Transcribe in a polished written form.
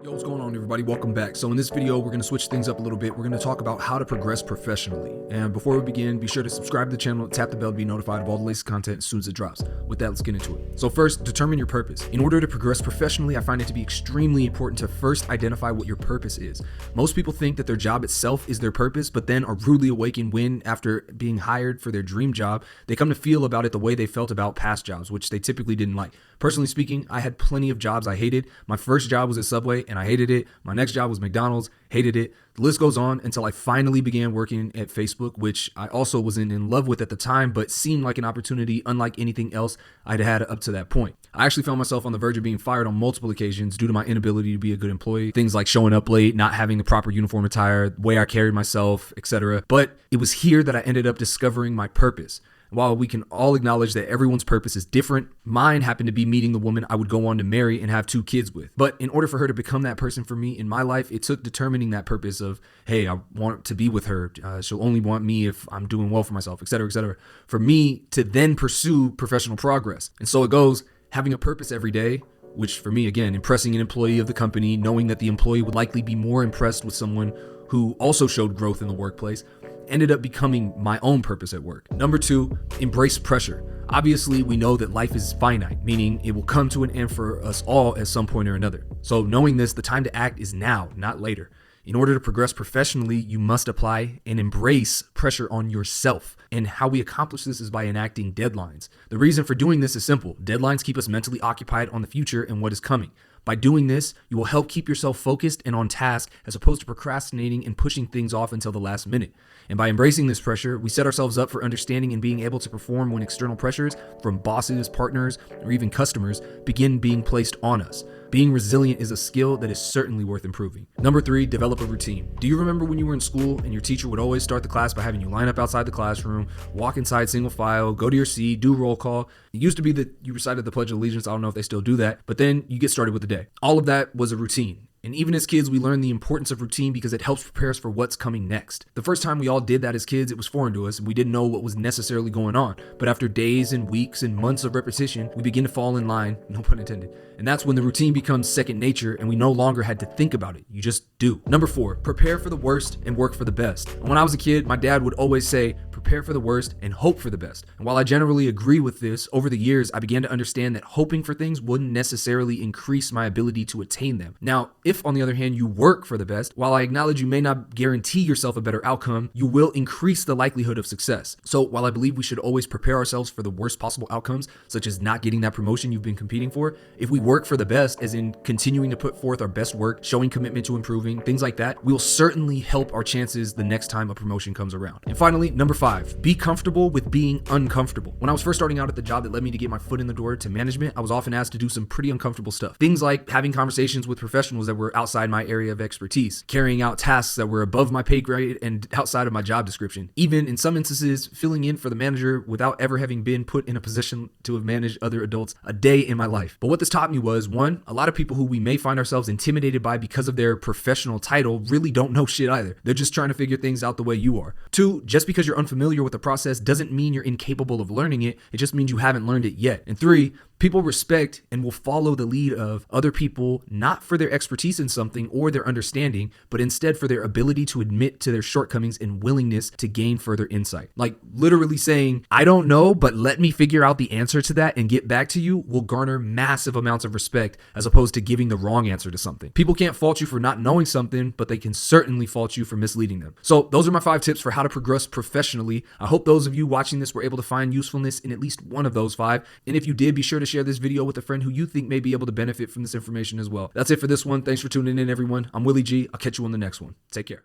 Yo, what's going on, everybody? Welcome back. So in this video, we're going to switch things up a little bit. We're going to talk about how to progress professionally. And before we begin, be sure to subscribe to the channel, tap the bell to be notified of all the latest content as soon as it drops. With that, let's get into it. So first, determine your purpose. In order to progress professionally, I find it to be extremely important to first identify what your purpose is. Most people think that their job itself is their purpose, but then are rudely awakened when, after being hired for their dream job, they come to feel about it the way they felt about past jobs, which they typically didn't like. Personally speaking, I had plenty of jobs I hated. My first job was at Subway and I hated it. My next job was McDonald's, hated it. The list goes on until I finally began working at Facebook, which I also wasn't in love with at the time, but seemed like an opportunity unlike anything else I'd had up to that point. I actually found myself on the verge of being fired on multiple occasions due to my inability to be a good employee. Things like showing up late, not having the proper uniform attire, the way I carried myself, etc. But it was here that I ended up discovering my purpose. While we can all acknowledge that everyone's purpose is different, mine happened to be meeting the woman I would go on to marry and have 2 kids with. But in order for her to become that person for me in my life, it took determining that purpose of, hey, I want to be with her. She'll only want me if I'm doing well for myself, etc., etc. For me to then pursue professional progress. And so it goes, having a purpose every day, which for me, again, impressing an employee of the company, knowing that the employee would likely be more impressed with someone who also showed growth in the workplace, ended up becoming my own purpose at work. Number 2, embrace pressure. Obviously, we know that life is finite, meaning it will come to an end for us all at some point or another. So knowing this, the time to act is now, not later. In order to progress professionally, you must apply and embrace pressure on yourself. And how we accomplish this is by enacting deadlines. The reason for doing this is simple. Deadlines keep us mentally occupied on the future and what is coming. By doing this, you will help keep yourself focused and on task as opposed to procrastinating and pushing things off until the last minute. And by embracing this pressure, we set ourselves up for understanding and being able to perform when external pressures from bosses, partners, or even customers begin being placed on us. Being resilient is a skill that is certainly worth improving. Number 3, develop a routine. Do you remember when you were in school and your teacher would always start the class by having you line up outside the classroom, walk inside single file, go to your seat, do roll call? It used to be that you recited the Pledge of Allegiance. I don't know if they still do that, but then you get started with the day. All of that was a routine. And even as kids, we learn the importance of routine because it helps prepare us for what's coming next. The first time we all did that as kids, it was foreign to us and we didn't know what was necessarily going on. But after days and weeks and months of repetition, we begin to fall in line, no pun intended. And that's when the routine becomes second nature and we no longer had to think about it. You just do. Number 4, prepare for the worst and work for the best. And when I was a kid, my dad would always say, prepare for the worst and hope for the best. And while I generally agree with this, over the years, I began to understand that hoping for things wouldn't necessarily increase my ability to attain them. Now, if on the other hand, you work for the best, while I acknowledge you may not guarantee yourself a better outcome, you will increase the likelihood of success. So while I believe we should always prepare ourselves for the worst possible outcomes, such as not getting that promotion you've been competing for, if we work for the best, as in continuing to put forth our best work, showing commitment to improving, things like that, we'll certainly help our chances the next time a promotion comes around. And finally, number 5, be comfortable with being uncomfortable. When I was first starting out at the job that led me to get my foot in the door to management, I was often asked to do some pretty uncomfortable stuff. Things like having conversations with professionals that were outside my area of expertise, carrying out tasks that were above my pay grade and outside of my job description, even in some instances filling in for the manager without ever having been put in a position to have managed other adults a day in my life. But what this taught me was, 1, a lot of people who we may find ourselves intimidated by because of their professional title really don't know shit either. They're just trying to figure things out the way you are. 2, just because you're unfamiliar with the process doesn't mean you're incapable of learning it. It just means you haven't learned it yet. And 3, people respect and will follow the lead of other people, not for their expertise in something or their understanding, but instead for their ability to admit to their shortcomings and willingness to gain further insight. Like literally saying, I don't know, but let me figure out the answer to that and get back to you will garner massive amounts of respect as opposed to giving the wrong answer to something. People can't fault you for not knowing something, but they can certainly fault you for misleading them. So those are my 5 tips for how to progress professionally. I hope those of you watching this were able to find usefulness in at least one of those 5. And if you did, be sure to share this video with a friend who you think may be able to benefit from this information as well. That's it for this one. Thanks for tuning in, everyone. I'm Willie G. I'll catch you on the next one. Take care.